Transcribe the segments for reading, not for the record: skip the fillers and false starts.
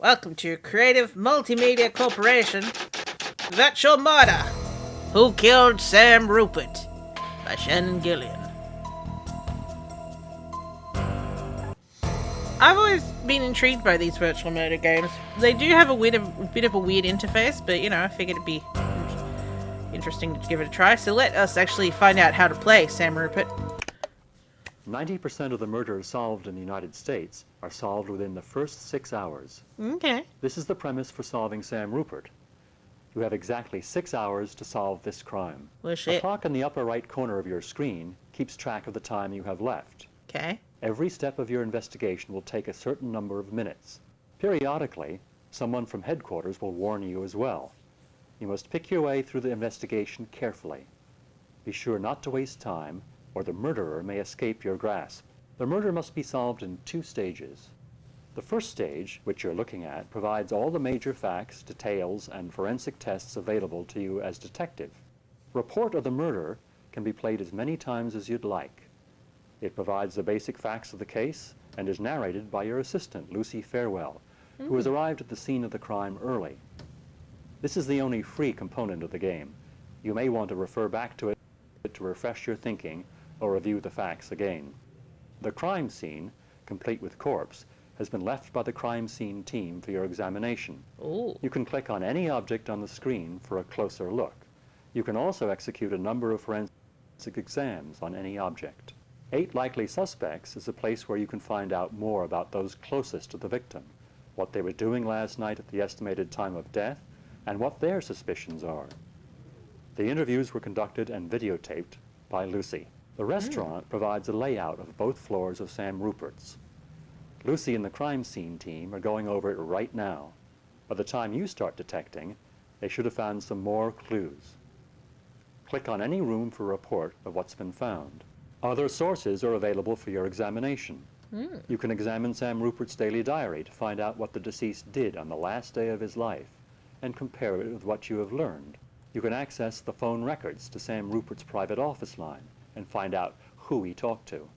Welcome to Creative Multimedia Corporation. Virtual Murder. Who Killed Sam Rupert? By Shannon Gillian. I've always been intrigued by these virtual murder games. They do have a bit of a weird interface, but I figured it'd be interesting to give it a try. So let us actually find out how to play Sam Rupert. 90% of the murders solved in the United States are solved within the first 6 hours. Okay. This is the premise for solving Sam Rupert. You have exactly 6 hours to solve this crime. Well, The shit. clock in the upper right corner of your screen keeps track of the time you have left. Okay. Every step of your investigation will take a certain number of minutes. Periodically, someone from headquarters will warn you as well. You must pick your way through the investigation carefully. Be sure not to waste time, or the murderer may escape your grasp. The murder must be solved in 2 stages. The first stage, which you're looking at, provides all the major facts, details, and forensic tests available to you as detective. Report of the murder can be played as many times as you'd like. It provides the basic facts of the case and is narrated by your assistant, Lucy Farewell, who has arrived at the scene of the crime early. This is the only free component of the game. You may want to refer back to it to refresh your thinking or review the facts again. The crime scene, complete with corpse, has been left by the crime scene team for your examination. Ooh. You can click on any object on the screen for a closer look. You can also execute a number of forensic exams on any object. 8 likely suspects is a place where you can find out more about those closest to the victim, what they were doing last night at the estimated time of death, and what their suspicions are. The interviews were conducted and videotaped by Lucy. The restaurant provides a layout of both floors of Sam Rupert's. Lucy and the crime scene team are going over it right now. By the time you start detecting, they should have found some more clues. Click on any room for a report of what's been found. Other sources are available for your examination. You can examine Sam Rupert's daily diary to find out what the deceased did on the last day of his life and compare it with what you have learned. You can access the phone records to Sam Rupert's private office line and find out who he talked to.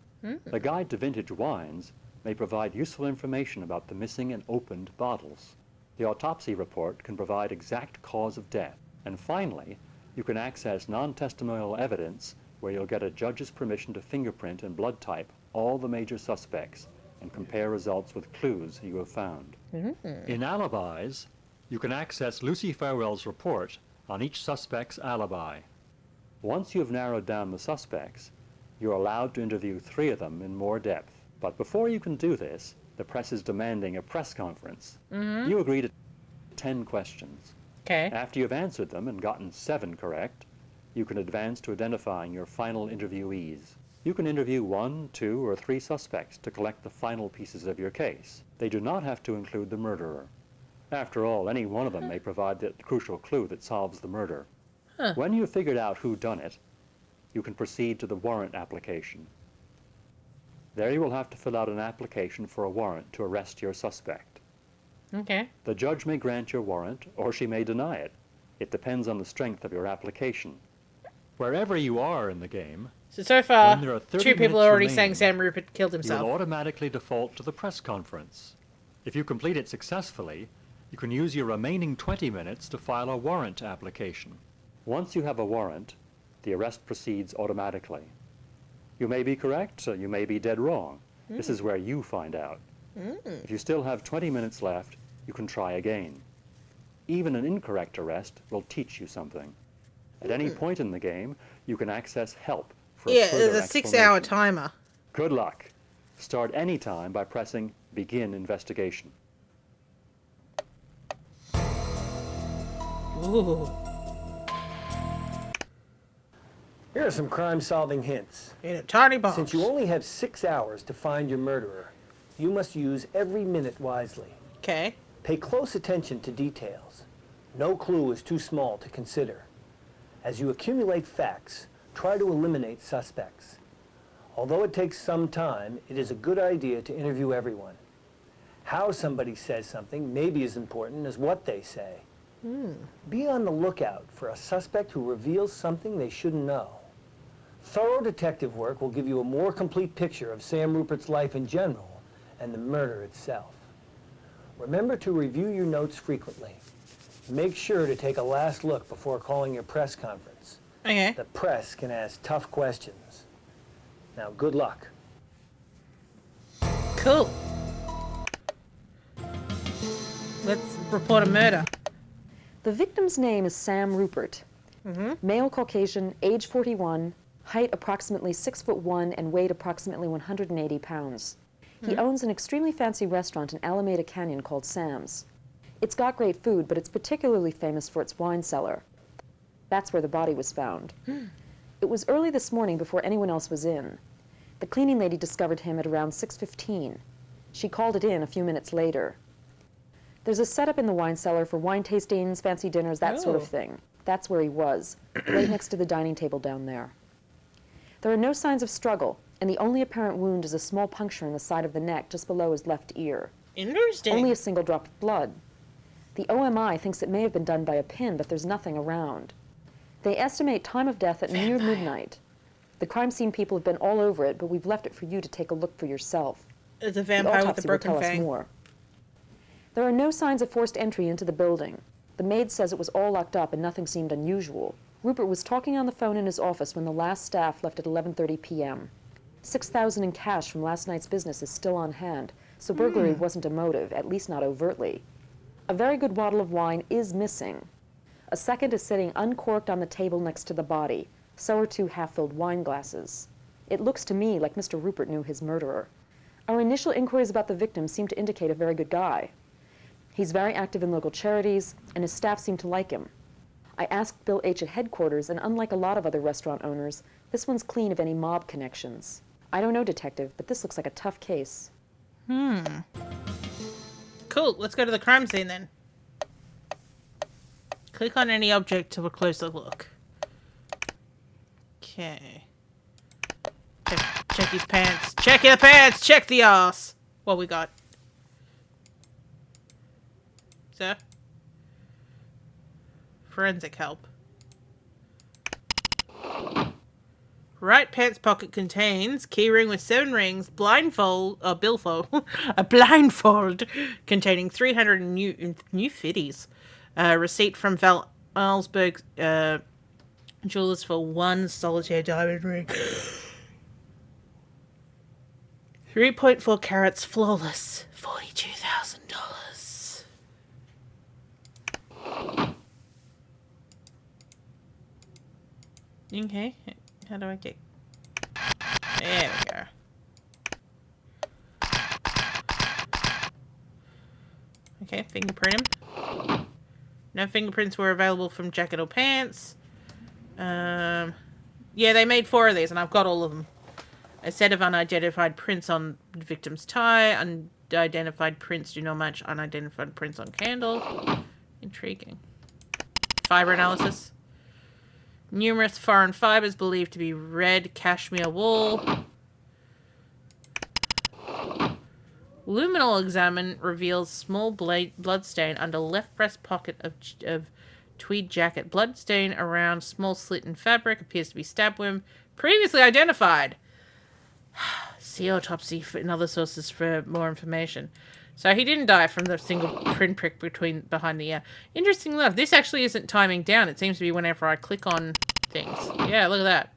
The Guide to Vintage Wines may provide useful information about the missing and opened bottles. The Autopsy Report can provide exact cause of death. And finally, you can access non-testimonial evidence where you'll get a judge's permission to fingerprint and blood type all the major suspects and compare results with clues you have found. In alibis, you can access Lucy Farewell's report on each suspect's alibi. Once you have narrowed down the suspects, you're allowed to interview 3 of them in more depth. But before you can do this, the press is demanding a press conference. You agree to 10 questions. Okay. After you've answered them and gotten 7 correct, you can advance to identifying your final interviewees. You can interview 1, 2, or 3 suspects to collect the final pieces of your case. They do not have to include the murderer. After all, any one of them may provide the crucial clue that solves the murder. When you've figured out who done it, you can proceed to the warrant application. There you will have to fill out an application for a warrant to arrest your suspect. Okay. The judge may grant your warrant, or she may deny it. It depends on the strength of your application. Wherever you are in the game, So far, when there are 30 2 people minutes are already remaining, saying Sam Rupert killed you himself. will automatically default to the press conference. If you complete it successfully, you can use your remaining 20 minutes to file a warrant application. Once you have a warrant, the arrest proceeds automatically. You may be correct, you may be dead wrong. This is where you find out. If you still have 20 minutes left, you can try again. Even an incorrect arrest will teach you something. At any point in the game, you can access help for a further there's a 6-hour explanation. timer. Good luck. Start any time by pressing Begin Investigation. Ooh. Here are some crime-solving hints. In a tiny box. Since you only have 6 hours to find your murderer, you must use every minute wisely. Okay. Pay close attention to details. No clue is too small to consider. As you accumulate facts, try to eliminate suspects. Although it takes some time, it is a good idea to interview everyone. How somebody says something may be as important as what they say. Be on the lookout for a suspect who reveals something they shouldn't know. Thorough detective work will give you a more complete picture of Sam Rupert's life in general and the murder itself. Remember to review your notes frequently. Make sure to take a last look before calling your press conference. Okay. The press can ask tough questions. Now, good luck. Cool. Let's report a murder. The victim's name is Sam Rupert. Male Caucasian, age 41, height approximately 6'1" and weight approximately 180 pounds. He owns an extremely fancy restaurant in Alameda Canyon called Sam's. It's got great food, but it's particularly famous for its wine cellar. That's where the body was found. It was early this morning before anyone else was in. The cleaning lady discovered him at around 6:15. She called it in a few minutes later. There's a setup in the wine cellar for wine tastings, fancy dinners, that sort of thing. That's where he was, right next to the dining table down there. There are no signs of struggle, and the only apparent wound is a small puncture in the side of the neck just below his left ear. Interesting. Only a single drop of blood. The OMI thinks it may have been done by a pin, but there's nothing around. They estimate time of death at near midnight. The crime scene people have been all over it, but we've left it for you to take a look for yourself. It's a The vampire with autopsy the will broken tell us fang. more. There are no signs of forced entry into the building. The maid says it was all locked up and nothing seemed unusual. Rupert was talking on the phone in his office when the last staff left at 11:30 p.m. $6,000 in cash from last night's business is still on hand, so burglary wasn't a motive, at least not overtly. A very good bottle of wine is missing. A second is sitting uncorked on the table next to the body. So are 2 half-filled wine glasses. It looks to me like Mr. Rupert knew his murderer. Our initial inquiries about the victim seem to indicate a very good guy. He's very active in local charities, and his staff seem to like him. I asked Bill H. at headquarters, and unlike a lot of other restaurant owners, this one's clean of any mob connections. I don't know, Detective, but this looks like a tough case. Cool. Let's go to the crime scene then. Click on any object to a closer look. Okay. Check his pants. Check your pants! Check the ass! What we got? Sir? Forensic help. Right pants pocket contains keyring with 7 rings, billfold, a blindfold containing 300 new fitties. Receipt from Val Alsberg jewelers for 1 solitaire diamond ring. 3.4 carats flawless. $42,000. Okay. How do I get... There we go. Okay, fingerprint him. No fingerprints were available from jacket or pants. Yeah, they made 4 of these, and I've got all of them. A set of unidentified prints on the victim's tie. Unidentified prints do not match unidentified prints on candle. Intriguing. Fiber analysis. Numerous foreign fibers believed to be red cashmere wool. Luminal examine reveals small blood stain under left breast pocket of tweed jacket. Blood stain around small slit in fabric appears to be stab wound. Previously identified. See autopsy and other sources for more information. So he didn't die from the single pinprick behind the ear. Interesting enough, this actually isn't timing down. It seems to be whenever I click on things. Yeah, look at that.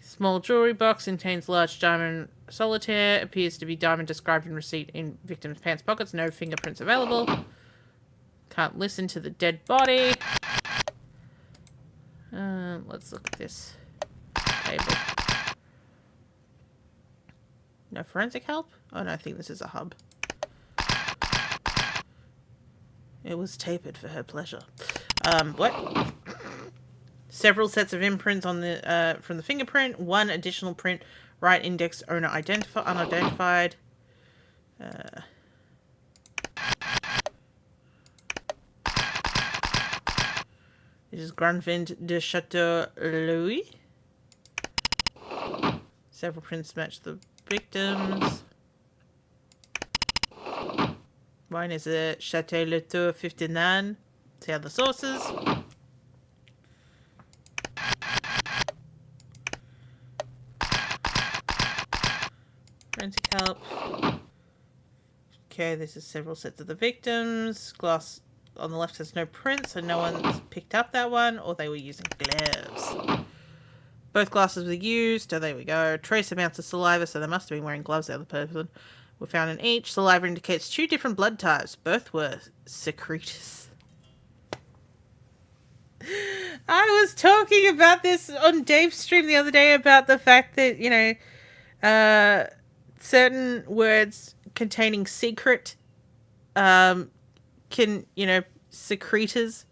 Small jewelry box contains large diamond solitaire. Appears to be diamond described in receipt in victim's pants pockets. No fingerprints available. Can't listen to the dead body. Let's look at this table. No forensic help? Oh no, I think this is a hub. It was tapered for her pleasure. What? Several sets of imprints on the from the fingerprint. 1 additional print. Right index owner unidentified. This is Granvin de Chateau Louis. Several prints match the victims. Mine is a Chateau Le Tour 59. See other sources. Forensic help. Okay, this is several sets of the victims. Glass on the left has no print, so no one's picked up that one, or they were using gloves. Both glasses were used. Oh, there we go. Trace amounts of saliva, so they must have been wearing gloves, the other person. Were found in each. Saliva indicates 2 different blood types. Both were secretus. I was talking about this on Dave's stream the other day about the fact that, you know, certain words containing secret can, you know, secretors.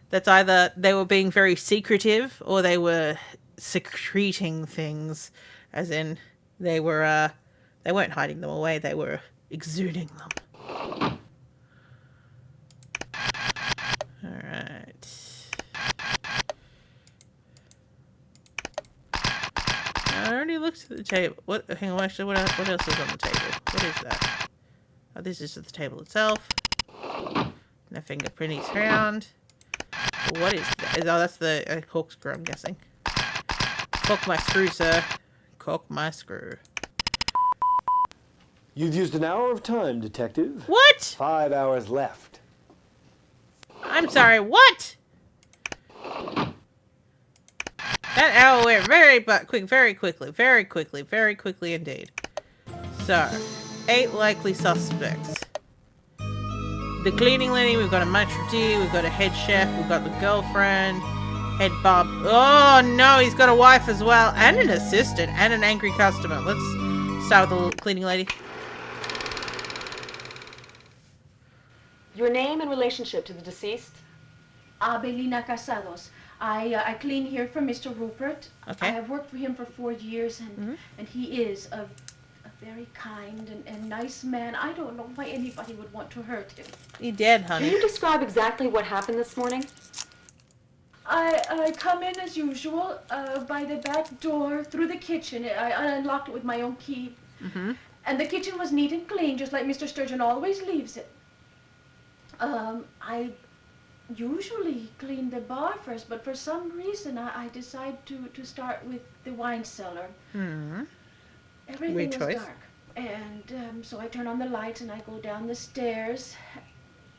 That's either they were being very secretive or they were secreting things, as in they were they weren't hiding them away, they were exuding them. Alright. I already looked at the table. What? Hang on, actually, what else is on the table? What is that? Oh, this is just the table itself. No fingerprint is found. What is that? Oh, that's the corkscrew, I'm guessing. Cork my screw, sir. Cork my screw. You've used an hour of time, Detective. What? 5 hours left. I'm sorry, what? That hour went very quickly indeed. So, 8 likely suspects. The cleaning lady, we've got a maitre d', we've got a head chef, we've got the girlfriend, head bob. Oh no, he's got a wife as well, and an assistant, and an angry customer. Let's start with the cleaning lady. Your name and relationship to the deceased? Abelina Casados. I clean here for Mr. Rupert. Okay. I have worked for him for 4 years, and he is a very kind and nice man. I don't know why anybody would want to hurt him. He dead, Can honey. you describe exactly what happened this morning? I come in as usual by the back door through the kitchen. I unlocked it with my own key. And the kitchen was neat and clean, just like Mr. Sturgeon always leaves it. I usually clean the bar first, but for some reason I decide to start with the wine cellar. Everything Weird was choice. dark, and so I turn on the lights and I go down the stairs,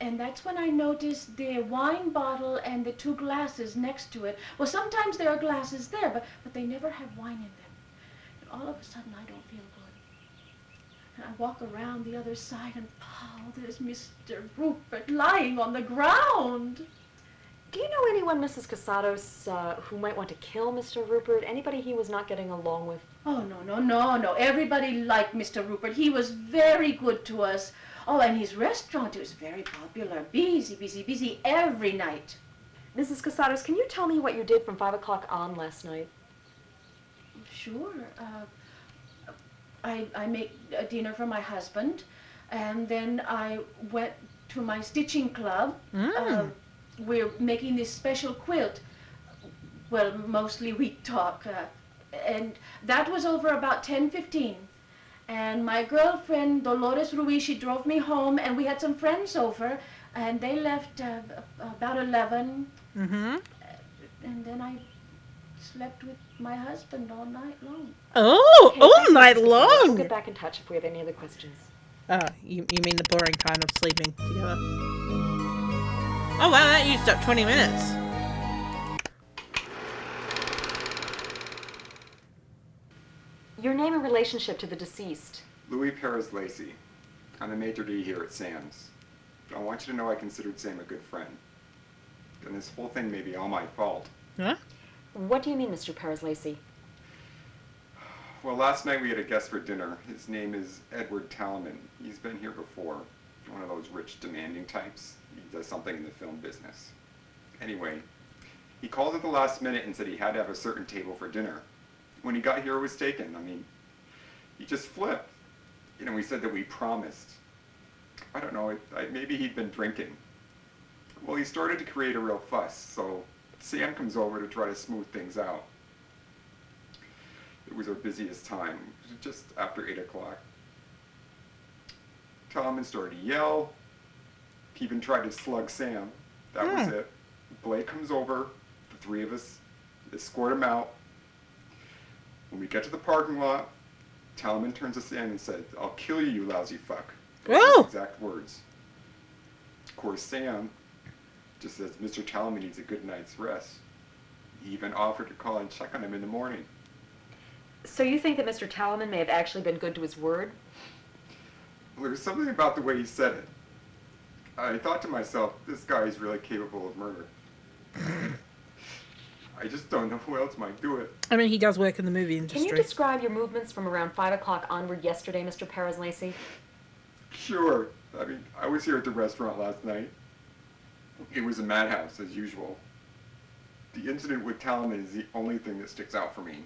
and that's when I notice the wine bottle and the 2 glasses next to it. Well, sometimes there are glasses there, but they never have wine in them. And all of a sudden I don't feel good. And I walk around the other side and there's Mr. Rupert lying on the ground. Do you know anyone, Mrs. Casados, who might want to kill Mr. Rupert? Anybody he was not getting along with? Oh, no. Everybody liked Mr. Rupert. He was very good to us. Oh, and his restaurant was very popular. Busy every night. Mrs. Casados, can you tell me what you did from 5 o'clock on last night? Sure. I made a dinner for my husband, and then I went to my stitching club. We're making this special quilt. Well, mostly we talk. And that was over about 10:15. And my girlfriend, Dolores Ruiz, she drove me home, and we had some friends over, and they left about 11. And then I slept with my husband all night long. Oh, Okay, all thank you, night Mrs. Casados. We'll get long! back in touch if we have any other questions. Oh, you mean the boring kind of sleeping together. Oh wow, that used up 20 minutes. Your name and relationship to the deceased? Louis Perez Lacey. I'm the maitre d' here at Sam's. But I want you to know I considered Sam a good friend. And this whole thing may be all my fault. Huh? What do you mean, Mr. Perez Lacey? Well, last night we had a guest for dinner. His name is Edward Talman. He's been here before. One of those rich, demanding types. He does something in the film business. Anyway, he called at the last minute and said he had to have a certain table for dinner. When he got here, it was taken. I mean, he just flipped. You know, he said that we promised. I don't know, maybe he'd been drinking. Well, he started to create a real fuss, so Sam comes over to try to smooth things out. It was our busiest time, just after 8 o'clock. Talman started to yell. He even tried to slug Sam. That was it. Blake comes over, the 3 of us escort him out. When we get to the parking lot, Talman turns to Sam and said, "I'll kill you, you lousy fuck." Whoa! Exact words. Of course, Sam just says Mr. Talman needs a good night's rest. He even offered to call and check on him in the morning. So you think that Mr. Talman may have actually been good to his word? Well, there was something about the way he said it. I thought to myself, this guy is really capable of murder. I just don't know who else might do it. I mean, he does work in the movie industry. Can you describe your movements from around 5 o'clock onward yesterday, Mr. Perez-Lacey? Sure. I mean, I was here at the restaurant last night. It was a madhouse, as usual. The incident with Talman is the only thing that sticks out for me.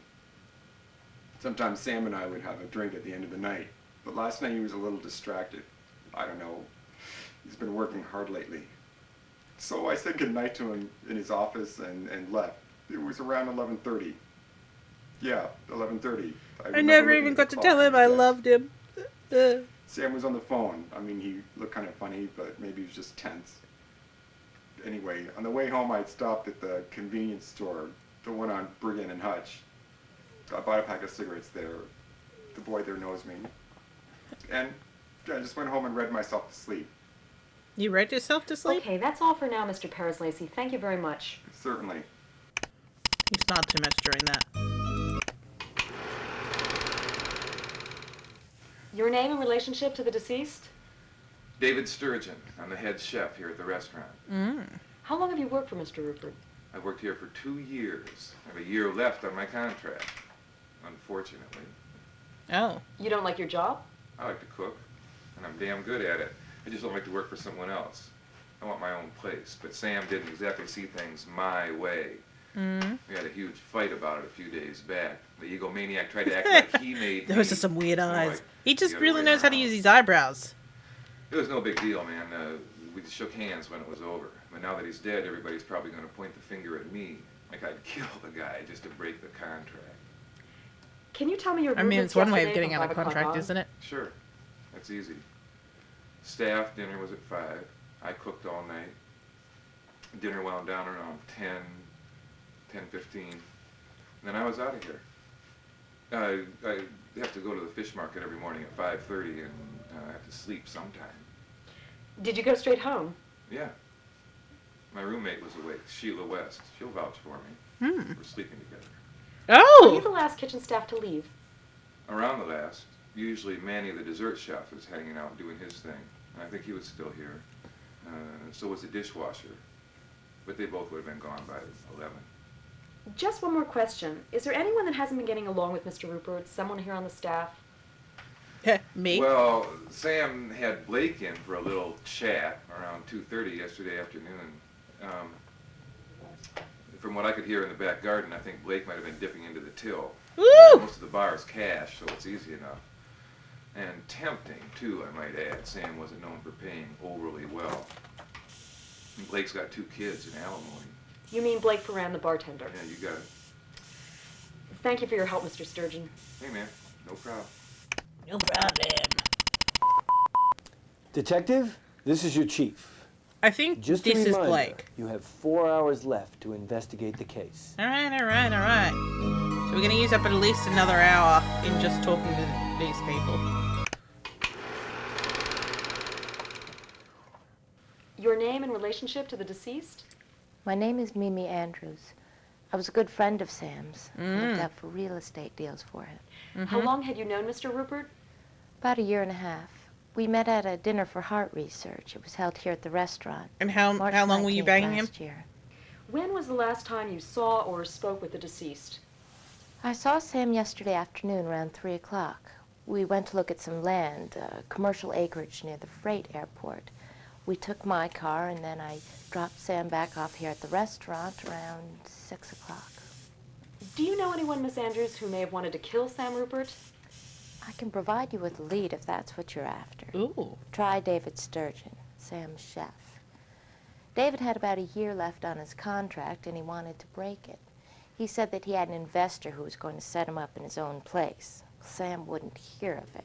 Sometimes Sam and I would have a drink at the end of the night, but last night he was a little distracted. I don't know. He's been working hard lately. So I said goodnight to him in his office and left. It was around 11:30. Yeah, 11:30. I never even got to tell him I loved him. Sam was on the phone. I mean, he looked kind of funny, but maybe he was just tense. Anyway, on the way home, I'd stopped at the convenience store, the one on Brigham and Hutch. I bought a pack of cigarettes there. The boy there knows me. And I just went home and read myself to sleep. You read yourself to sleep? Okay, that's all for now, Mr. Perez-Lacey. Thank you very much. Certainly. You smiled too much during that. Your name and relationship to the deceased? David Sturgeon. I'm the head chef here at the restaurant. How long have you worked for Mr. Rupert? I've worked here for 2 years. I have a year left on my contract, unfortunately. Oh. You don't like your job? I like to cook, and I'm damn good at it. I just don't like to work for someone else. I want my own place, but Sam didn't exactly see things my way. We had a huge fight about it a few days back. The egomaniac tried to act like he made Those are some weird eyes. He just really knows how to use his eyebrows. It was no big deal, man. We just shook hands when it was over. But now that he's dead, everybody's probably going to point the finger at me. Like I'd kill the guy just to break the contract. Can you tell me your I mean, it's one way of yesterday getting from out of 5 o'clock contract, on? isn't it? Sure. That's easy. Staff dinner was at 5. I cooked all night. Dinner wound down around 10:15. Then I was out of here. I have to go to the fish market every morning at 5:30, and I have to sleep sometime. Did you go straight home? Yeah. My roommate was awake, Sheila West. She'll vouch for me. We're sleeping together. Were you Oh! the last kitchen staff to leave? Around the last, usually Manny the dessert chef is hanging out doing his thing. And I think he was still here. So was the dishwasher. But they both would have been gone by 11. Just one more question. Is there anyone that hasn't been getting along with Mr. Rupert? Someone here on the staff? Me? Well, Sam had Blake in for a little chat around 2:30 yesterday afternoon. From what I could hear in the back garden, I think Blake might have been dipping into the till. Woo! Most of the bar is cash, so it's easy enough. And tempting, too, I might add. Sam wasn't known for paying overly well. And Blake's got 2 kids in alimony. You mean Blake Ferran, the bartender? Yeah, you got it. Thank you for your help, Mr. Sturgeon. Hey, man, no problem. No problem. Detective, this is your chief. I think Just this a is reminder, Blake. you have 4 hours left to investigate the case. Alright. So we're going to use up at least another hour in just talking to these people. Your name and relationship to the deceased? My name is Mimi Andrews. I was a good friend of Sam's. I looked out for real estate deals for him. How long had you known Mr. Rupert? About a year and a half. We met at a dinner for heart research. It was held here at the restaurant. And how March long were you 19th banging him? last year. When was the last time you saw or spoke with the deceased? I saw Sam yesterday afternoon around 3 o'clock. We went to look at some land, commercial acreage near the freight airport. We took my car, and then I dropped Sam back off here at the restaurant around 6 o'clock. Do you know anyone, Miss Andrews, who may have wanted to kill Sam Rupert? I can provide you with a lead if that's what you're after. Ooh. Try David Sturgeon, Sam's chef. David had about a year left on his contract, and he wanted to break it. He said that he had an investor who was going to set him up in his own place. Sam wouldn't hear of it.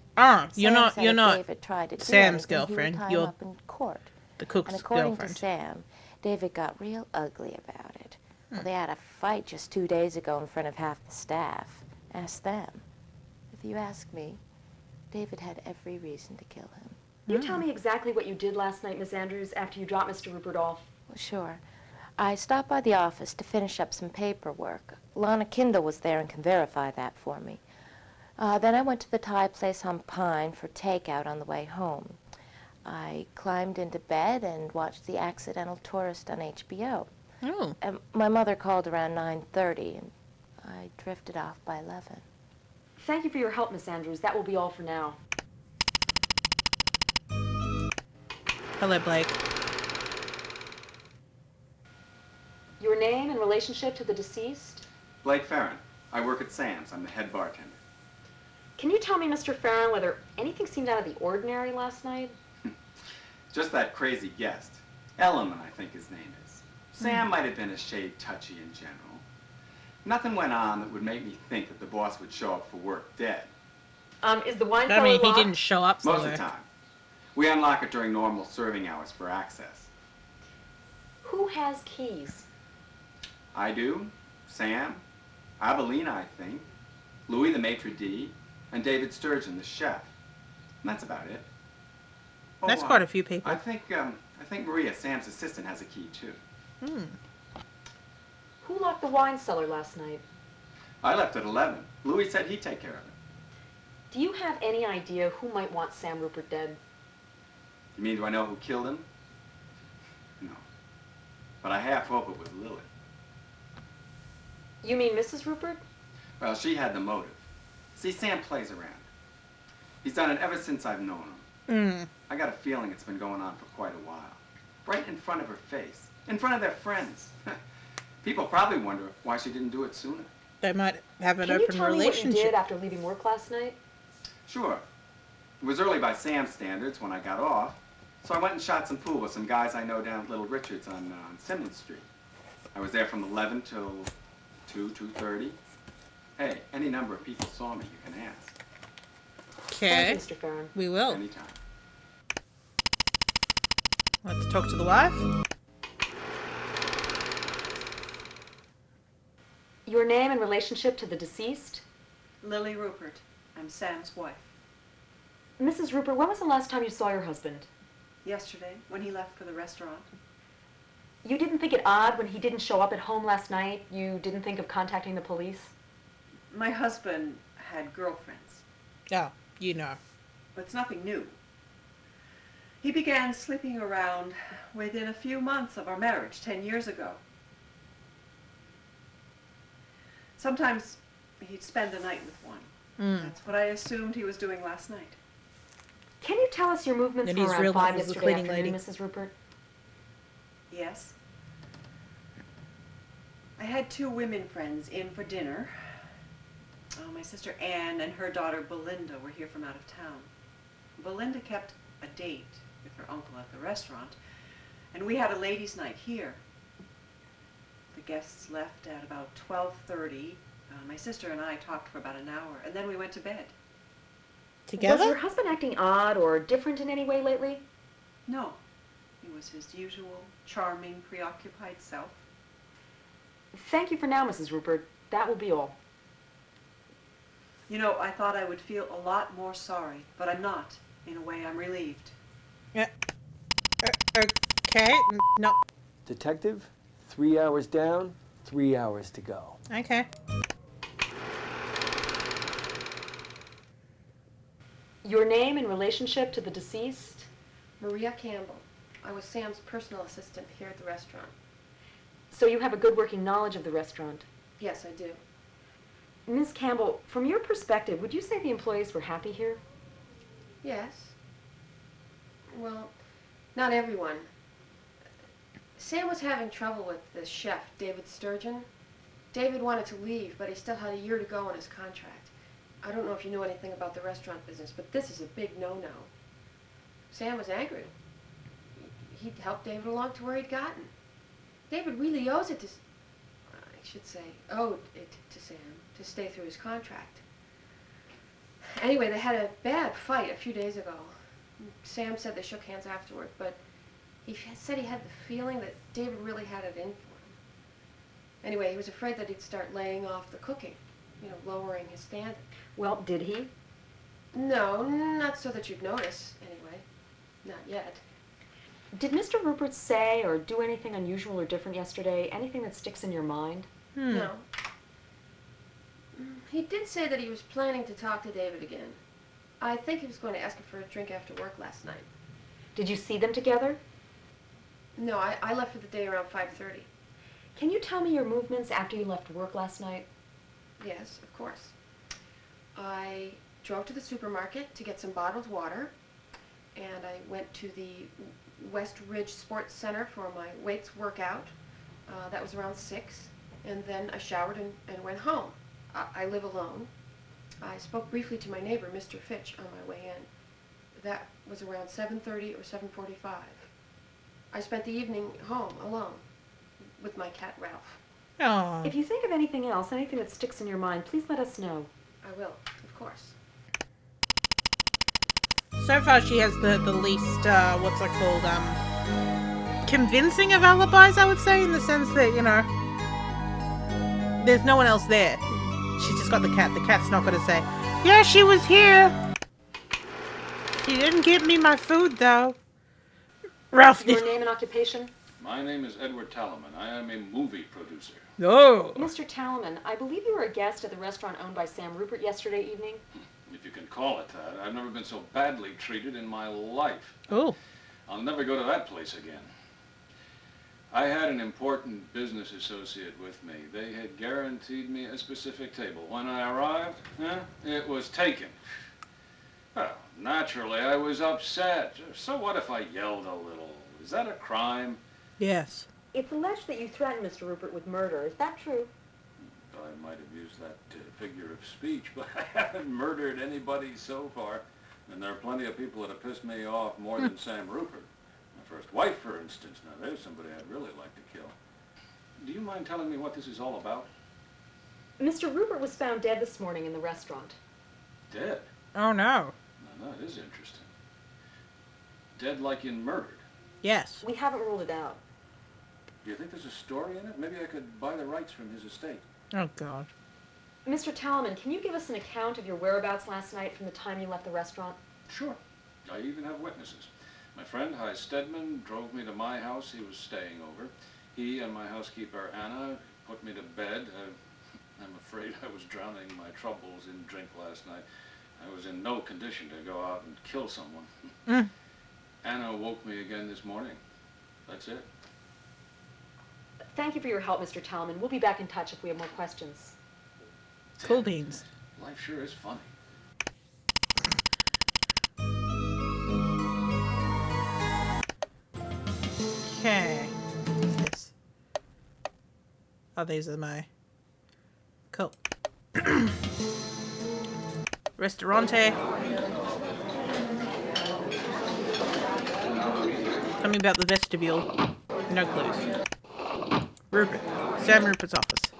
You're Sam said not if David tried to do Sam's anything, he would girlfriend. tie him You're up in court. the cook's And according girlfriend. to Sam, David got real ugly about it. Well, they had a fight just 2 days ago in front of half the staff. Ask them. If you ask me, David had every reason to kill him. Can you tell me exactly what you did last night, Miss Andrews, after you dropped Mr. Rupert off? Well, sure. I stopped by the office to finish up some paperwork. Lana Kindle was there and can verify that for me. Then I went to the Thai place on Pine for takeout on the way home. I climbed into bed and watched The Accidental Tourist on HBO. Oh. My mother called around 9:30, and I drifted off by 11. Thank you for your help, Miss Andrews. That will be all for now. Hello, Blake. Your name and relationship to the deceased? Blake Farron. I work at Sam's. I'm the head bartender. Can you tell me, Mr. Farron, whether anything seemed out of the ordinary last night? Just that crazy guest. Elliman, I think his name is. Sam might have been a shade touchy in general. Nothing went on that would make me think that the boss would show up for work dead. Is the wine I cellar mean, he locked? didn't show up Most somewhere. of the time. We unlock it during normal serving hours for access. Who has keys? I do, Sam, Avelina, I think, Louis the maitre d', and David Sturgeon, the chef. And that's about it. Oh, That's quite a few people. I think Maria, Sam's assistant, has a key too. Hmm. Who locked the wine cellar last night? I left at 11. Louis said he'd take care of it. Do you have any idea who might want Sam Rupert dead? You mean, do I know who killed him? No. But I half hope it was Lily. You mean Mrs. Rupert? Well, she had the motive. See, Sam plays around. He's done it ever since I've known him. I got a feeling it's been going on for quite a while. Right in front of her face. In front of their friends. People probably wonder why she didn't do it sooner. They might have an Can you open tell me what you relationship. did after leaving work last night? Sure. It was early by Sam's standards when I got off, so I went and shot some pool with some guys I know down at Little Richard's on Simmons Street. I was there from 11 till 2:30. Hey, any number of people saw me, you can ask. Okay, Thank you, Mr. Farron. we will. Anytime. Let's talk to the wife. Your name and relationship to the deceased? Lily Rupert. I'm Sam's wife. Mrs. Rupert, when was the last time you saw your husband? Yesterday, when he left for the restaurant. You didn't think it odd when he didn't show up at home last night? You didn't think of contacting the police? My husband had girlfriends, Oh, you know. but it's nothing new. He began sleeping around within a few months of our marriage 10 years ago. Sometimes he'd spend the night with one. That's what I assumed he was doing last night. Can you tell us your movements And from he's around real 5 nice as a yesterday cleaning afternoon, lady. Mrs. Rupert? Yes. I had 2 women friends in for dinner. My sister Anne and her daughter Belinda were here from out of town. Belinda kept a date with her uncle at the restaurant, and we had a ladies' night here. The guests left at about 12:30. My sister and I talked for about an hour, and then we went to bed. Was your Together? husband acting odd or different in any way lately? No, he was his usual charming, preoccupied self. Thank you for now, Mrs. Rupert. That will be all. You know, I thought I would feel a lot more sorry, but I'm not. In a way, I'm relieved. Okay, no. Detective, 3 hours down, 3 hours to go. Okay. Your name and relationship to the deceased? Maria Campbell. I was Sam's personal assistant here at the restaurant. So you have a good working knowledge of the restaurant. Yes, I do. Ms. Campbell, from your perspective, would you say the employees were happy here? Yes. Well, not everyone. Sam was having trouble with the chef, David Sturgeon. David wanted to leave, but he still had a year to go on his contract. I don't know if you know anything about the restaurant business, but this is a big no-no. Sam was angry. He'd helped David along to where he'd gotten. David really owed it to Sam to stay through his contract. Anyway, they had a bad fight a few days ago. Sam said they shook hands afterward, but he said he had the feeling that David really had it in for him. Anyway, he was afraid that he'd start laying off the cooking, lowering his standard. Well, did he? No, not so that you'd notice, anyway. Not yet. Did Mr. Rupert say or do anything unusual or different yesterday? Anything that sticks in your mind? No. He did say that he was planning to talk to David again. I think he was going to ask him for a drink after work last night. Did you see them together? No, I left for the day around 5:30. Can you tell me your movements after you left work last night? Yes, of course. I drove to the supermarket to get some bottled water, and I went to the West Ridge Sports Center for my weights workout. That was around 6, and then I showered and went home. I live alone. I spoke briefly to my neighbor, Mr. Fitch, on my way in. That was around 7:30 or 7:45. I spent the evening home alone with my cat Ralph. Oh. If you think of anything else, anything that sticks in your mind, please let us know. I will, of course. So far, she has the least, what's it called, convincing of alibis, I would say, in the sense that, you know, there's no one else there. She's just got the cat. The cat's not going to say, yeah, she was here. She didn't give me my food, though. Ralph Your name and occupation? My name is Edward Talaman. I am a movie producer. Oh. Mr. Talaman, I believe you were a guest at the restaurant owned by Sam Rupert yesterday evening. If you can call it that. I've never been so badly treated in my life. Oh. I'll never go to that place again. I had an important business associate with me. They had guaranteed me a specific table. When I arrived, it was taken. Well, naturally, I was upset. So what if I yelled a little? Is that a crime? Yes. It's alleged that you threatened Mr. Rupert with murder. Is that true? I might have used that figure of speech, but I haven't murdered anybody so far. And there are plenty of people that have pissed me off more than Sam Rupert. My first wife, for instance. Now, there's somebody I'd really like to kill. Do you mind telling me what this is all about? Mr. Rupert was found dead this morning in the restaurant. Dead? Oh, no. Now, that is interesting. Dead like in murdered? Yes. We haven't ruled it out. Do you think there's a story in it? Maybe I could buy the rights from his estate. Oh, God. Mr. Talaman, can you give us an account of your whereabouts last night from the time you left the restaurant? Sure. I even have witnesses. My friend, Hy Stedman, drove me to my house. He was staying over. He and my housekeeper, Anna, put me to bed. I'm afraid I was drowning my troubles in drink last night. I was in no condition to go out and kill someone. Anna woke me again this morning. That's it. Thank you for your help, Mr. Talaman. We'll be back in touch if we have more questions. Cool beans. Life sure is funny. Okay. What's this? Oh, these are my... Cool. Restaurante. Tell me about the vestibule. No clues. Rupert. Sam Rupert's office.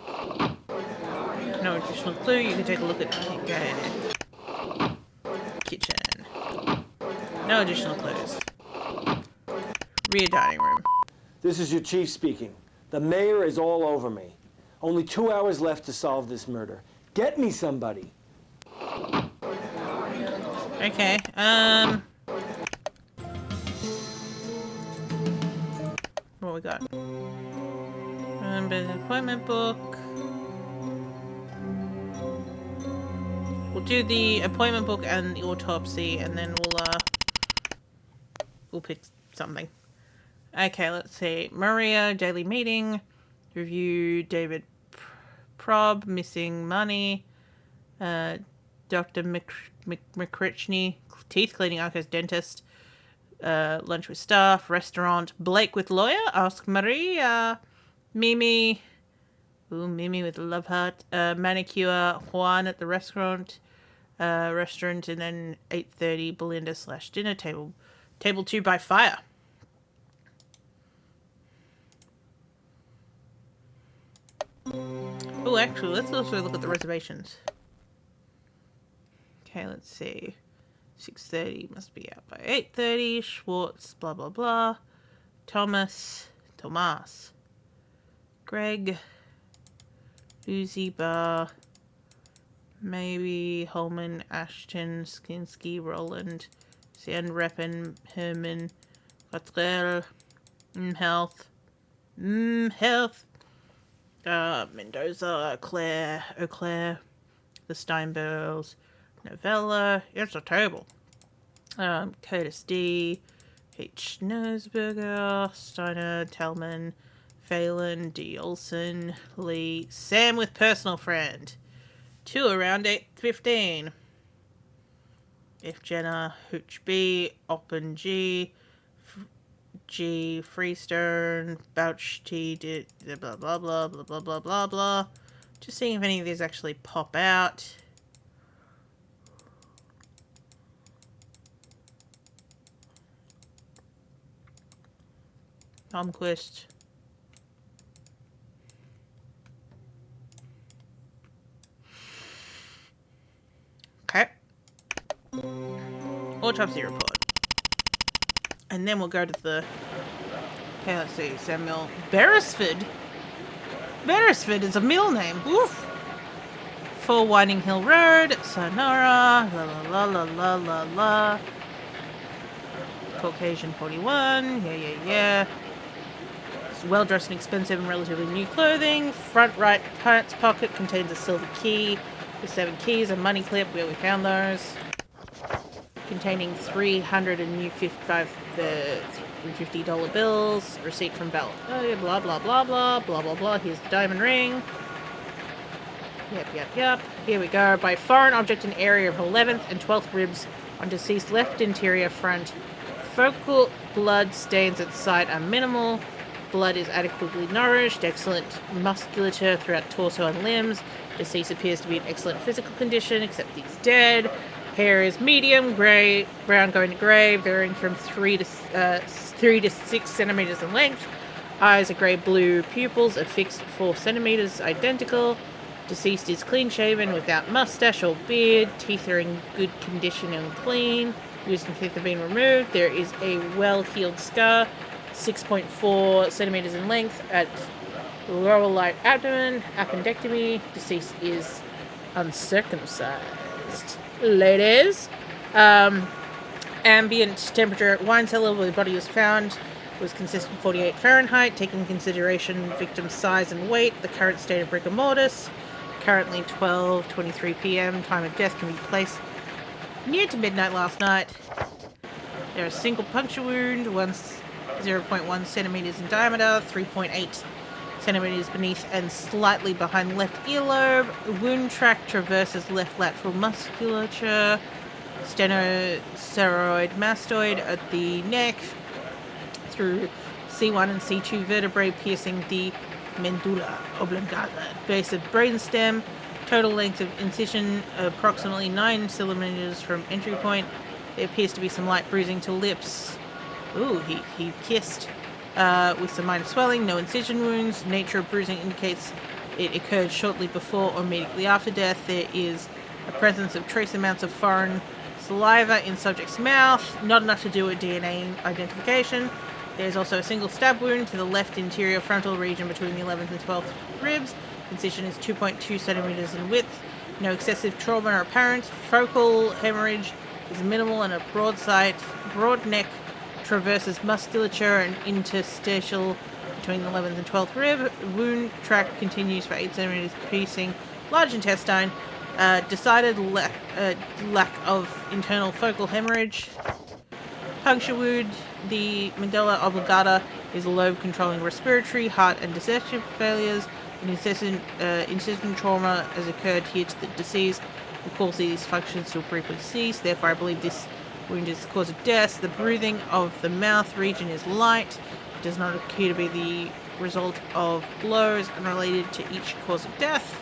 No additional clue. You can take a look at... Okay. Kitchen. No additional clues. Rear dining room. This is your chief speaking. The mayor is all over me. Only 2 hours left to solve this murder. Get me somebody. Okay, what we got? Appointment book. We'll do the appointment book and the autopsy, and then we'll pick something. Okay, let's see. Maria, daily meeting. Review David Prob, missing money. Dr. McCritchney, teeth cleaning archivist, dentist. Lunch with staff, restaurant. Blake with lawyer, ask Maria. Mimi. Ooh, Mimi with a love heart. Manicure, Juan at the restaurant. And then 8:30, Belinda / dinner table. Table 2 by fire. Oh, actually, let's also look at the reservations. Okay, let's see. 6:30 must be out by 8:30. Schwartz, blah, blah, blah. Tomas. Greg. Uzi Bar. Maybe Holman, Ashton, Skinsky, Roland, Sandreppen, Herman, Cottrell, Health, Health, Mendoza, Eau-Claire, the Steinbergs, Novella. It's a table. Curtis D, H. Nosberger, Steiner, Tellman, Phelan, D. Olson, Lee, Sam with personal friend. 2 around 8:15. F. Jenner, Hooch B, Oppen G, G, Freestone, Bouch T, blah blah blah blah blah blah blah blah. Just seeing if any of these actually pop out. Tomquist. Okay. Autopsy report. And then we'll go to the... Okay, let's see. Samuel Beresford. Beresford is a mill name. Oof. 4 Winding Hill Road, Sonora. La la la la la la la. Caucasian 41. Yeah. Well-dressed and expensive and relatively new clothing. Front right pants pocket contains a silver key with 7 keys, a money clip where we found those, containing $350 bills, receipt from Bell. Blah, blah, blah, blah, blah, blah, blah. Here's the diamond ring. Yep. Here we go. By foreign object in area of 11th and 12th ribs on deceased left interior front. Focal blood stains at site are minimal. Blood is adequately nourished. Excellent musculature throughout torso and limbs. Deceased appears to be in excellent physical condition, except he's dead. Hair is medium, grey, brown going to grey, varying from 3 to 6 centimeters in length. Eyes are grey-blue. Pupils are fixed 4 centimeters, identical. Deceased is clean-shaven, without mustache or beard. Teeth are in good condition and clean. Wisdom teeth have been removed. There is a well-healed scar, 6.4 centimeters in length at lower light abdomen. Appendectomy. Deceased is uncircumcised. Ladies. Ambient temperature at wine cellar where the body was found was consistent 48 Fahrenheit, taking into consideration victim's size and weight, the current state of rigor mortis. Currently 12:23 p.m. Time of death can be placed near to midnight last night. There is a single puncture wound, 0.1 centimeters in diameter, 3.8 centimeters beneath and slightly behind left earlobe. Wound tract traverses left lateral musculature. Stenoceroid mastoid at the neck through C1 and C2 vertebrae, piercing the medulla oblongata at base of brainstem. Total length of incision approximately 9 centimeters from entry point. There appears to be some light bruising to lips. Ooh, he kissed. With some minor swelling, no incision wounds. Nature of bruising indicates it occurred shortly before or immediately after death. There is a presence of trace amounts of foreign saliva in subject's mouth, not enough to do with DNA identification. There's also a single stab wound to the left interior frontal region between the 11th and 12th ribs. Incision is 2.2 centimeters in width. No excessive trauma are apparent. Focal hemorrhage is minimal and a broad neck traverses musculature and interstitial between the 11th and 12th rib. Wound tract continues for 8 centimeters, piercing large intestine. Decided lack of internal focal hemorrhage. Puncture wound. The medulla oblongata is lobe controlling respiratory, heart, and digestive failures. An incision trauma has occurred here to the deceased, will cause these functions to briefly cease. Therefore, I believe this wound is the cause of death. The bruising of the mouth region is light. It does not appear to be the result of blows unrelated to each cause of death.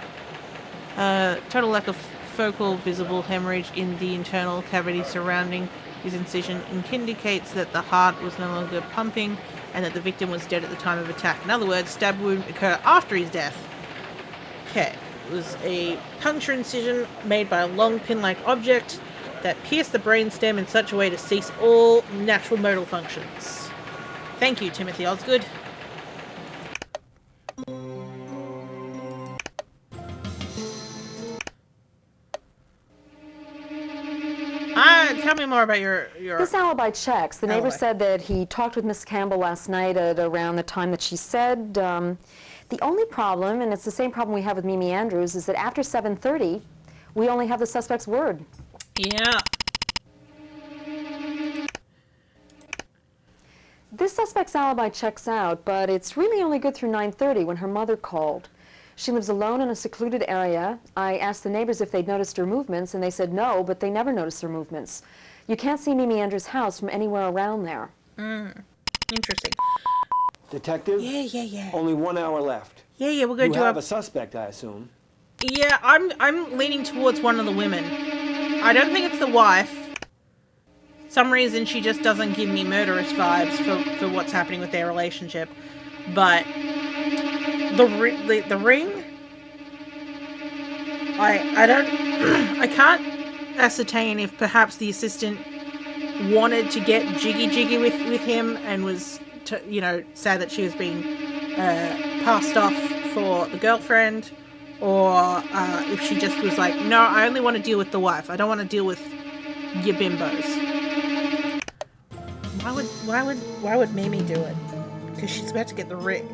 Total lack of focal visible hemorrhage in the internal cavity surrounding his incision indicates that the heart was no longer pumping and that the victim was dead at the time of attack. In other words, stab wound occurred after his death. Okay, it was a puncture incision made by a long pin-like object that pierced the brainstem in such a way to cease all natural modal functions. Thank you, Timothy Osgood. me more about your... This alibi checks. The neighbor alibi. said that he talked with Miss Campbell last night at around the time that she said. The only problem, and it's the same problem we have with Mimi Andrews, is that after 7:30, we only have the suspect's word. Yeah. This suspect's alibi checks out, but it's really only good through 9:30 when her mother called. She lives alone in a secluded area. I asked the neighbors if they'd noticed her movements, and they said no, but they never noticed her movements. You can't see Mimi Andrews' house from anywhere around there. Interesting. Detective? Yeah. Only 1 hour left. Yeah, we're going to You do have a suspect, I assume. Yeah, I'm leaning towards one of the women. I don't think it's the wife. Some reason she just doesn't give me murderous vibes for what's happening with their relationship. But the ring, I can't ascertain if perhaps the assistant wanted to get jiggy with him and was sad that she was being passed off for the girlfriend, or if she just was like, no, I only want to deal with the wife. I don't want to deal with your bimbos. Why would Mimi do it? Because she's about to get the ring.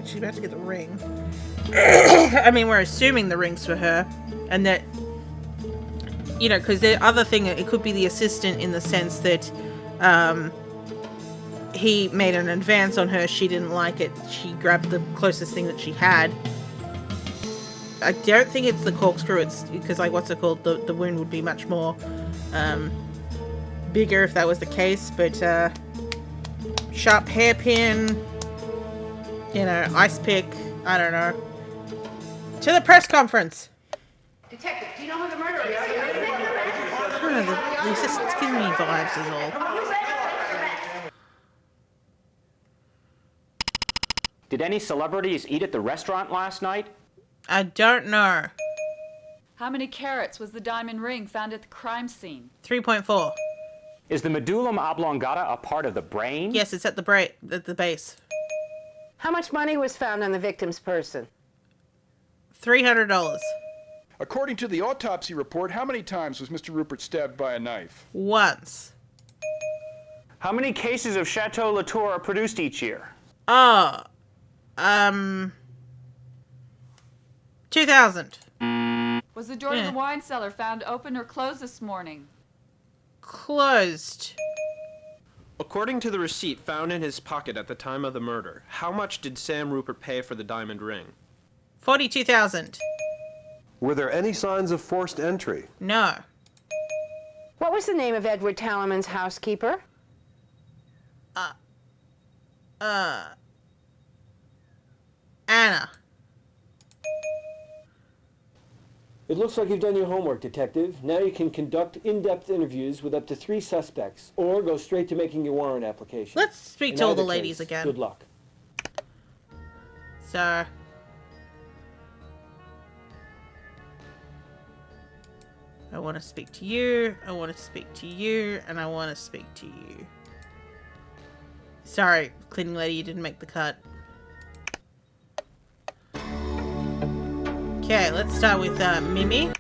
I mean, we're assuming the ring's for her, and that, because the other thing, it could be the assistant in the sense that he made an advance on her. She didn't like it. She grabbed the closest thing that she had. I don't think it's the corkscrew. It's because, what's it called? The wound would be much more bigger if that was the case. But sharp hairpin, ice pick. I don't know. To the press conference. Detective, do you know who the murderer is? I don't know. The assistant's giving me vibes is all. Did any celebrities eat at the restaurant last night? I don't know. How many carats was the diamond ring found at the crime scene? 3.4. Is the medulla oblongata a part of the brain? Yes, it's at the base. How much money was found on the victim's person? $300. According to the autopsy report, how many times was Mr. Rupert stabbed by a knife? Once. How many cases of Chateau Latour are produced each year? 2,000. Was the door to the wine cellar found open or closed this morning? Closed. According to the receipt found in his pocket at the time of the murder, how much did Sam Rupert pay for the diamond ring? 42,000. Were there any signs of forced entry? No. What was the name of Edward Talaman's housekeeper? Anna. It looks like you've done your homework, Detective. Now you can conduct in-depth interviews with up to 3 suspects, or go straight to making your warrant application. Let's speak In to all the either ladies case, again. Good luck. So... I want to speak to you, I want to speak to you, and I want to speak to you. Sorry, cleaning lady, you didn't make the cut. Okay, let's start with Mimi.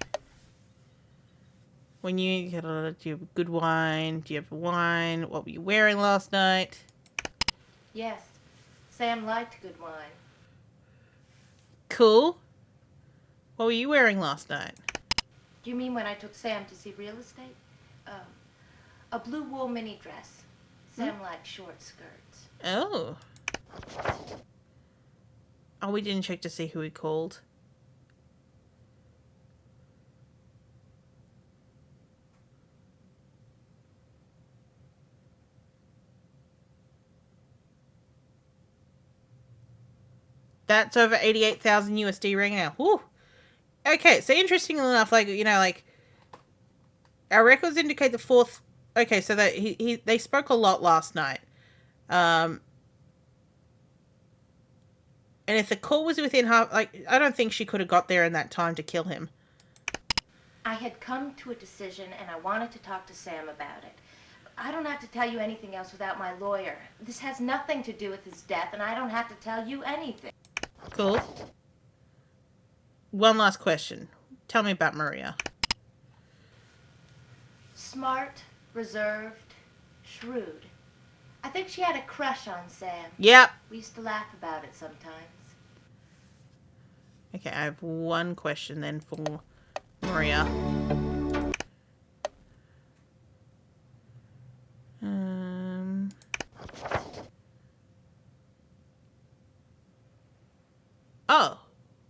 When do you have a good wine? Do you have wine? What were you wearing last night? Yes, Sam liked good wine. Cool. What were you wearing last night? Do you mean when I took Sam to see real estate? A blue wool mini dress. Sam liked short skirts. Oh. Oh, we didn't check to see who he called. That's over 88,000 USD right now. Whew. Okay, so interestingly enough, our records indicate the 4th. Okay, so that they spoke a lot last night. And if the call was within half, I don't think she could have got there in that time to kill him. I had come to a decision and I wanted to talk to Sam about it. I don't have to tell you anything else without my lawyer. This has nothing to do with his death and I don't have to tell you anything. Cool. One last question. Tell me about Maria. Smart, reserved, shrewd. I think she had a crush on Sam. Yep. We used to laugh about it sometimes. Okay, I have one question then for Maria. Oh,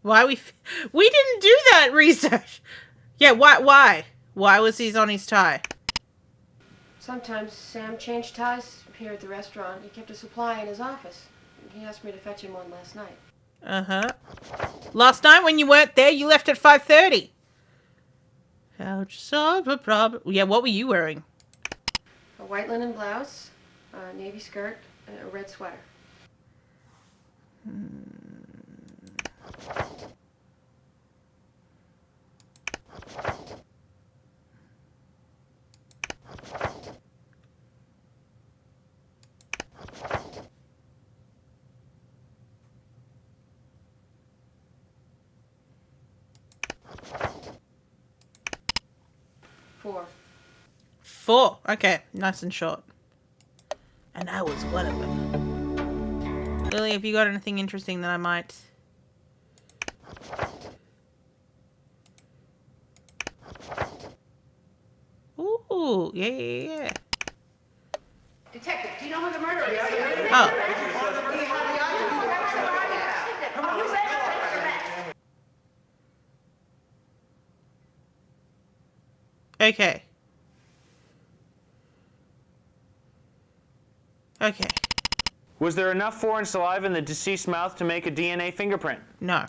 why we didn't do that research? Yeah, why? Why was he on his tie? Sometimes Sam changed ties here at the restaurant. He kept a supply in his office. He asked me to fetch him one last night. Uh-huh. Last night when you weren't there, you left at 5:30. How'd you solve a problem? Yeah, what were you wearing? A white linen blouse, a navy skirt, and a red sweater. Four. Okay, nice and short. And I was one of them. Lily, have you got anything interesting that I might... Ooh, yeah. Detective, do you know who the murderer is? Okay. Okay. Was there enough foreign saliva in the deceased's mouth to make a DNA fingerprint? No.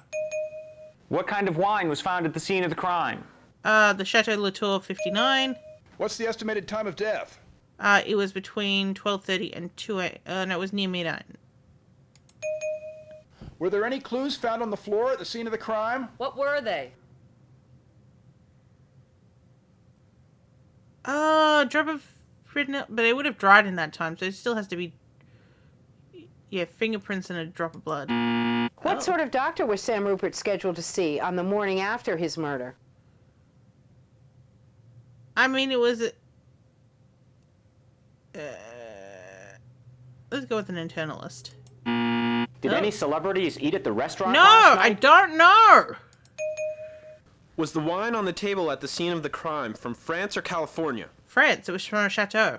What kind of wine was found at the scene of the crime? The Chateau Latour 59. What's the estimated time of death? It was between 12:30 and 2 a.m. No, it was near midnight. Were there any clues found on the floor at the scene of the crime? What were they? Drop of written up, but it would have dried in that time, so it still has to be, yeah, fingerprints and a drop of blood. What sort of doctor was Sam Rupert scheduled to see on the morning after his murder? I mean, it was... let's go with an internalist. Did any celebrities eat at the restaurant No, last night? I don't know! Was the wine on the table at the scene of the crime from France or California? France. It was from a chateau.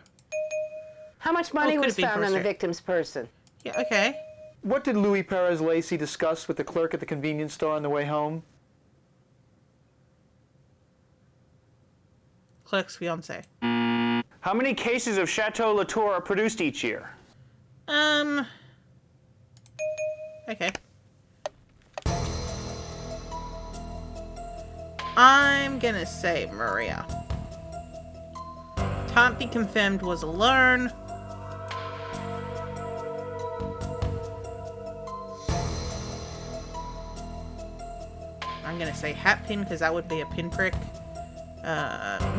How much money was found on the victim's person? Yeah, okay. What did Louis Perez Lacey discuss with the clerk at the convenience store on the way home? Clerk's fiance. How many cases of Chateau Latour are produced each year? Okay. I'm gonna say Maria. Can't be confirmed was alone. I'm gonna say Hatpin because that would be a pinprick.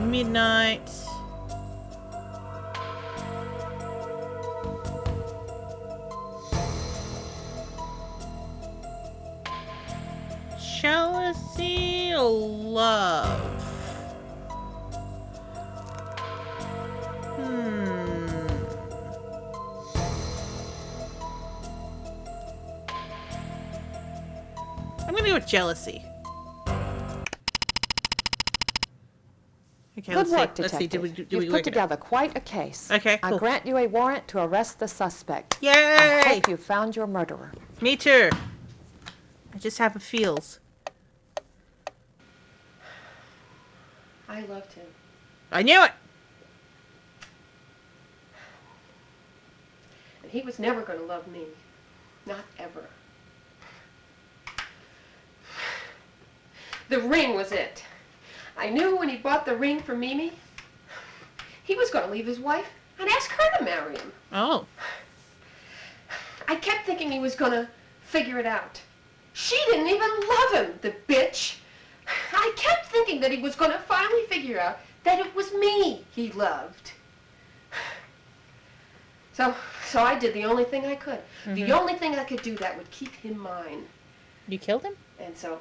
Midnight. Jealousy or love? I'm gonna go with jealousy. Okay, Good work, let's see. Detective. Did we You've work put together quite a case. Okay, cool. I grant you a warrant to arrest the suspect. Yay! I hope you found your murderer. Me too. I just have a feels. I loved him. I knew it! And he was never going to love me. Not ever. The ring was it. I knew when he bought the ring for Mimi, he was going to leave his wife and ask her to marry him. Oh. I kept thinking he was going to figure it out. She didn't even love him, the bitch. I kept thinking that he was going to finally figure out that it was me he loved. So I did the only thing I could. The only thing I could do that would keep him mine. You killed him? And so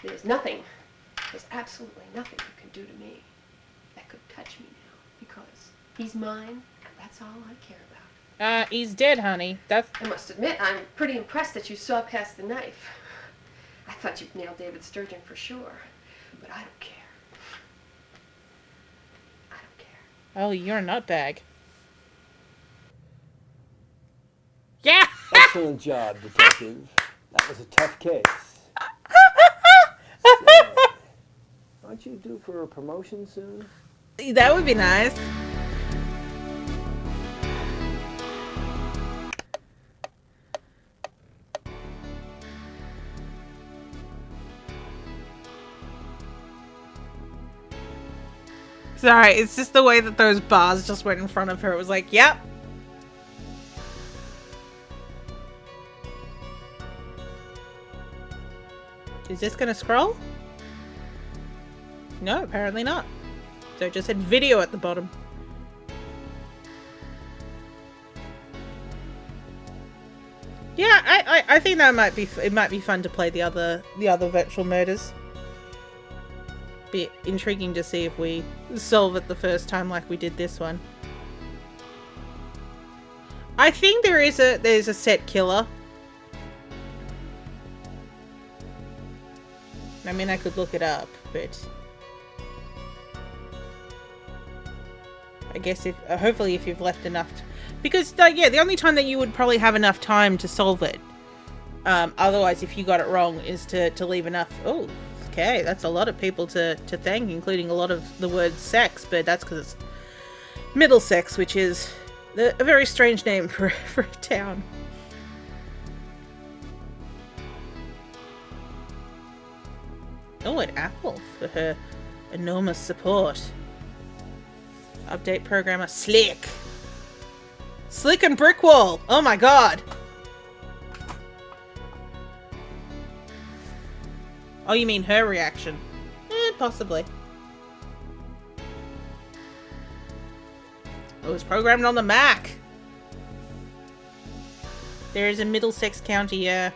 there's nothing, there's absolutely nothing you can do to me that could touch me now, because He's mine, and that's all I care about. He's dead, honey. That's... I must admit, I'm pretty impressed that you saw past the knife. I thought you'd nail David Sturgeon for sure, but I don't care. Oh, you're a nutbag. Yeah! Excellent job, detective. That was a tough case. Aren't you due for a promotion soon? That would be nice. Sorry, it's just the way that those bars just went in front of her. It was like, yep. Is this gonna scroll? No, apparently not. So it just said video at the bottom. Yeah, I think that might be fun to play the other virtual murders. Be intriguing to see if we solve it the first time like we did this one. I think there's a set killer. I mean, I could look it up, but I guess if hopefully if you've left enough, because yeah, the only time that you would probably have enough time to solve it, otherwise if you got it wrong, is to leave enough. Oh, okay, that's a lot of people to thank, including a lot of the word sex, but that's because it's Middlesex, which is a very strange name for a town. Oh, and Apple for her enormous support. Update programmer Slick. Slick and Brickwall. Oh my god. Oh, you mean her reaction? Possibly. It was programmed on the Mac. There is a Middlesex County, yeah.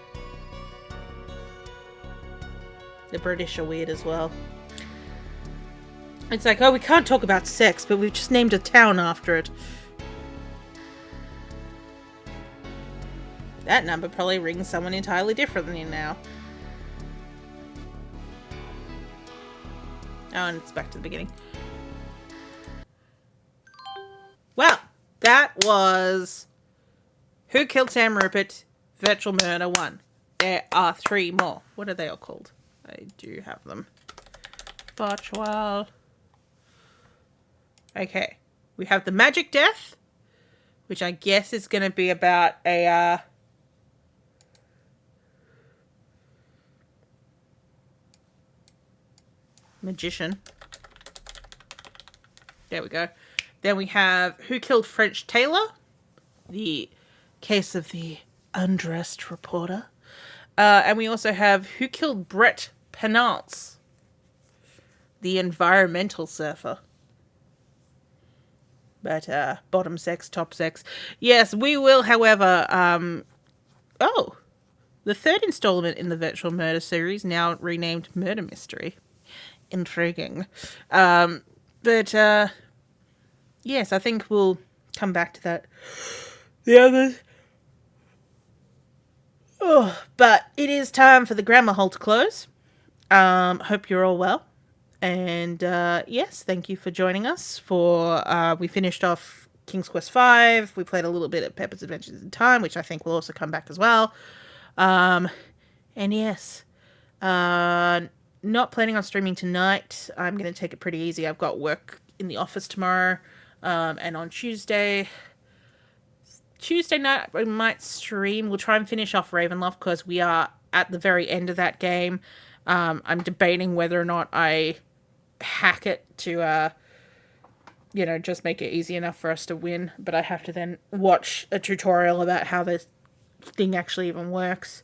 The British are weird as well. It's like, oh, we can't talk about sex, but we've just named a town after it. That number probably rings someone entirely differently now. Oh, and it's back to the beginning. Well, that was Who Killed Sam Rupert? Virtual Murder 1. There are 3 more. What are they all called? I do have them. Virtual. Okay. We have the Magic Death, which I guess is going to be about a magician. There we go. Then we have Who Killed French Taylor? The case of the undressed reporter. And we also have Who Killed Brett Penance? The environmental surfer. But, bottom sex, top sex. Yes, we will, however, oh! The 3rd installment in the Virtual Murder series, now renamed Murder Mystery. Intriguing. But, yes, I think we'll come back to that. The others. Oh, but it is time for the grammar hole to close. Hope you're all well. And, yes, thank you for joining us for, we finished off King's Quest V. We played a little bit of Pepper's Adventures in Time, which I think will also come back as well. And yes, not planning on streaming tonight. I'm going to take it pretty easy. I've got work in the office tomorrow. And on Tuesday night, I might stream. We'll try and finish off Ravenloft because we are at the very end of that game. I'm debating whether or not I hack it to, just make it easy enough for us to win. But I have to then watch a tutorial about how this thing actually even works.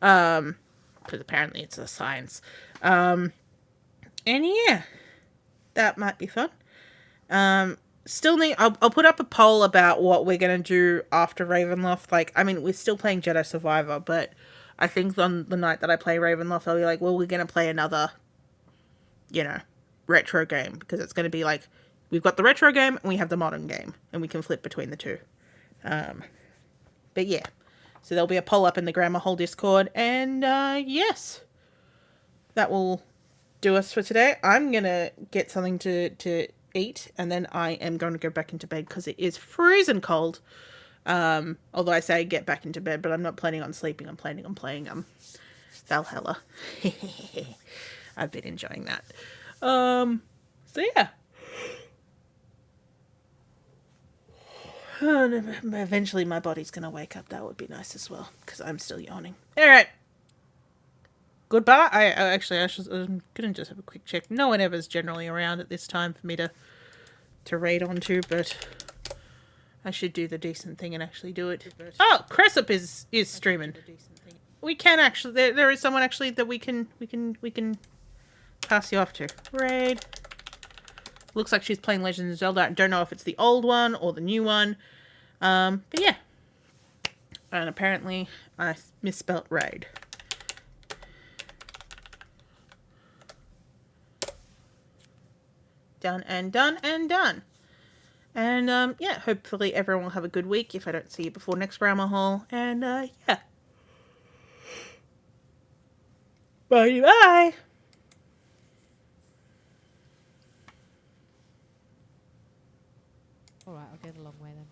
Because apparently it's a science. And yeah, that might be fun. Still need, I'll put up a poll about what we're going to do after Ravenloft. Like, I mean, we're still playing Jedi Survivor, but I think on the night that I play Ravenloft, I'll be like, well, we're going to play another, retro game, because it's going to be like we've got the retro game and we have the modern game, and we can flip between the two. But yeah, so there'll be a poll up in the Grammar Hole Discord, and yes, that will do us for today. I'm gonna get something to eat, and then I am going to go back into bed because it is freezing cold. Although I say get back into bed, but I'm not planning on sleeping. I'm planning on playing Valhalla. I've been enjoying that. So yeah. Eventually my body's gonna wake up. That would be nice as well, because I'm still yawning. Alright. Goodbye. I'm gonna just have a quick check. No one ever's generally around at this time for me to raid onto, but I should do the decent thing and actually do it. Oh, Cressup is streaming. We can actually, there is someone actually that we can pass you off to. Raid. Looks like she's playing Legends of Zelda. I don't know if it's the old one or the new one. But yeah. And apparently I misspelt raid. Done and done and done. And yeah, hopefully everyone will have a good week if I don't see you before next Grammar Hole. And yeah. Bye bye. Alright, I'll get a long way then.